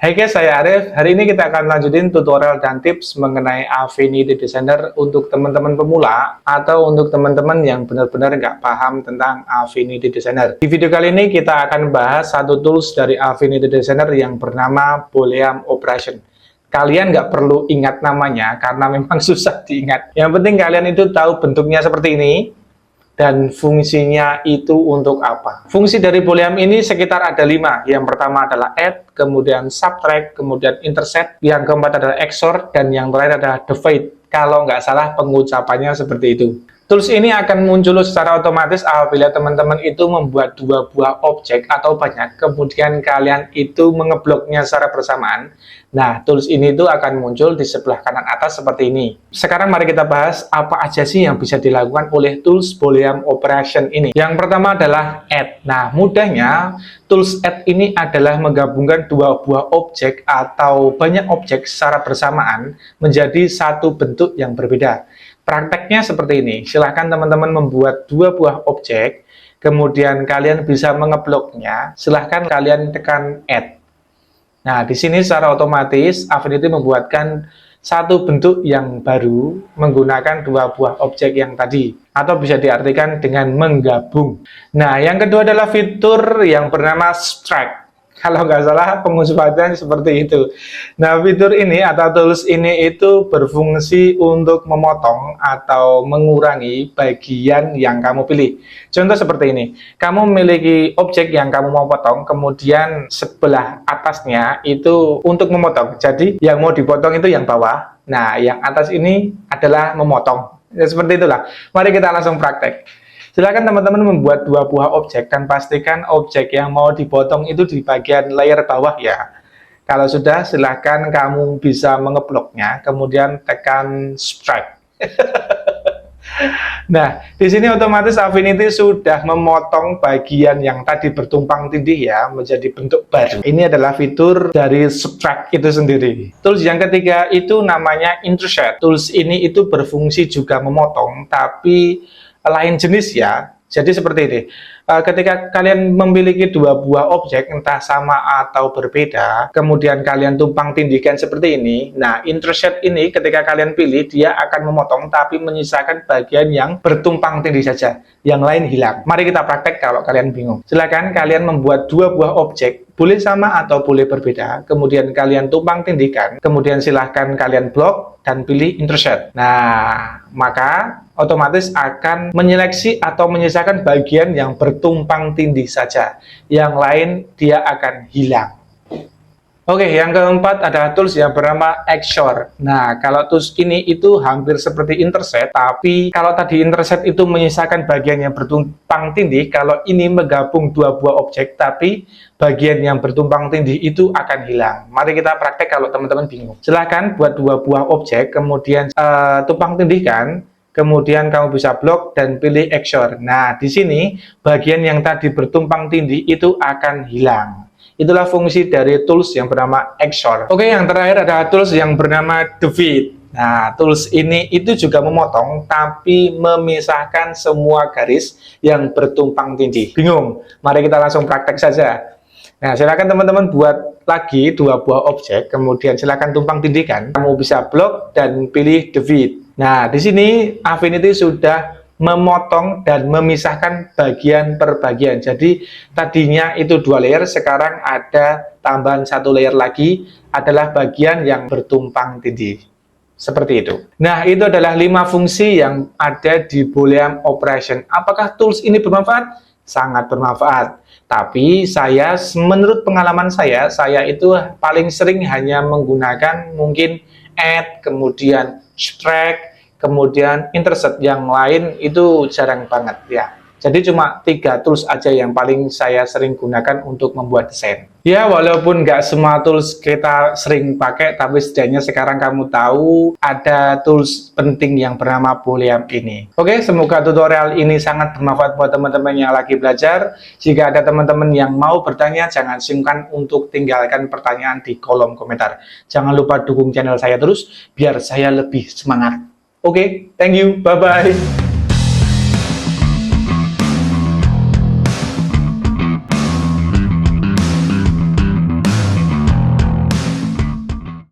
Hai guys, saya Arif. Hari ini kita akan lanjutin tutorial dan tips mengenai Affinity Designer untuk teman-teman pemula atau untuk teman-teman yang benar-benar nggak paham tentang Affinity Designer. Di video kali ini kita akan bahas satu tools dari Affinity Designer yang bernama Boolean Operation. Kalian nggak perlu ingat namanya karena memang susah diingat. Yang penting kalian itu tahu bentuknya seperti ini dan fungsinya itu untuk apa. Fungsi dari Boolean ini sekitar ada 5. Yang pertama adalah add, kemudian subtract, kemudian intercept, yang keempat adalah XOR, dan yang terakhir adalah divide. Kalau nggak salah pengucapannya seperti itu. Tools ini akan muncul secara otomatis apabila teman-teman itu membuat dua buah objek atau banyak, kemudian kalian itu mengebloknya secara bersamaan. Nah, tools ini itu akan muncul di sebelah kanan atas seperti ini. Sekarang mari kita bahas apa aja sih yang bisa dilakukan oleh tools Boolean Operation ini. Yang pertama adalah add. Nah, mudahnya tools add ini adalah menggabungkan dua buah objek atau banyak objek secara bersamaan menjadi satu bentuk yang berbeda. Prakteknya seperti ini, silahkan teman-teman membuat dua buah objek, kemudian kalian bisa mengebloknya, silahkan kalian tekan add. Nah, di sini secara otomatis Affinity membuatkan satu bentuk yang baru menggunakan dua buah objek yang tadi, atau bisa diartikan dengan menggabung. Nah, yang kedua adalah fitur yang bernama subtract. Kalau nggak salah pengucapannya seperti itu. Nah, fitur ini atau tools ini itu berfungsi untuk memotong atau mengurangi bagian yang kamu pilih. Contoh seperti ini, kamu memiliki objek yang kamu mau potong, kemudian sebelah atasnya itu untuk memotong. Jadi yang mau dipotong itu yang bawah, nah yang atas ini adalah memotong. Ya, seperti itulah. Mari kita langsung praktek. Silakan teman-teman membuat dua buah objek dan pastikan objek yang mau dipotong itu di bagian layer bawah ya. Kalau sudah, silakan kamu bisa mengebloknya, kemudian tekan subtract. Nah, di sini otomatis Affinity sudah memotong bagian yang tadi bertumpang tindih ya menjadi bentuk baru. Ini adalah fitur dari subtract itu sendiri. Tools yang ketiga itu namanya intercept. Tools ini itu berfungsi juga memotong, tapi lain jenis ya. Jadi seperti ini, ketika kalian memiliki dua buah objek entah sama atau berbeda, kemudian kalian tumpang tindihkan seperti ini. Nah, intercept ini ketika kalian pilih, dia akan memotong tapi menyisakan bagian yang bertumpang tindih saja, yang lain hilang. Mari kita praktek kalau kalian bingung. Silakan kalian membuat dua buah objek, boleh sama atau boleh berbeda, kemudian kalian tumpang tindihkan, kemudian silahkan kalian blok dan pilih intercept. Nah, maka otomatis akan menyeleksi atau menyisakan bagian yang bertumpang tindih saja. Yang lain dia akan hilang. Oke, yang keempat adalah tools yang bernama XOR. Nah, kalau tools ini itu hampir seperti intercept, tapi kalau tadi intercept itu menyisakan bagian yang bertumpang tindih, kalau ini menggabung dua buah objek, tapi bagian yang bertumpang tindih itu akan hilang. Mari kita praktek kalau teman-teman bingung. Silahkan buat dua buah objek, kemudian tumpang tindihkan, kemudian kamu bisa blok dan pilih XOR. Nah, di sini bagian yang tadi bertumpang tindih itu akan hilang. Itulah fungsi dari tools yang bernama XOR. Oke, yang terakhir adalah tools yang bernama divide. Nah, tools ini itu juga memotong, tapi memisahkan semua garis yang bertumpang tindih. Bingung? Mari kita langsung praktek saja. Nah, silakan teman-teman buat lagi dua buah objek, kemudian silakan tumpang tindihkan. Kamu bisa blok dan pilih divide. Nah, di sini Affinity sudah memotong dan memisahkan bagian per bagian. Jadi tadinya itu dua layer, sekarang ada tambahan satu layer lagi adalah bagian yang bertumpang tindih. Seperti itu. Nah, itu adalah 5 fungsi yang ada di Boolean Operation. Apakah tools ini bermanfaat? Sangat bermanfaat. Tapi menurut pengalaman saya itu paling sering hanya menggunakan mungkin add, kemudian subtract, kemudian intercept, yang lain itu jarang banget ya. Jadi cuma 3 tools aja yang paling saya sering gunakan untuk membuat desain. Ya, walaupun nggak semua tools kita sering pakai, tapi setidaknya sekarang kamu tahu ada tools penting yang bernama Boolean ini. Oke, semoga tutorial ini sangat bermanfaat buat teman-teman yang lagi belajar. Jika ada teman-teman yang mau bertanya, jangan sungkan untuk tinggalkan pertanyaan di kolom komentar. Jangan lupa dukung channel saya terus, biar saya lebih semangat. Oke, thank you, bye-bye.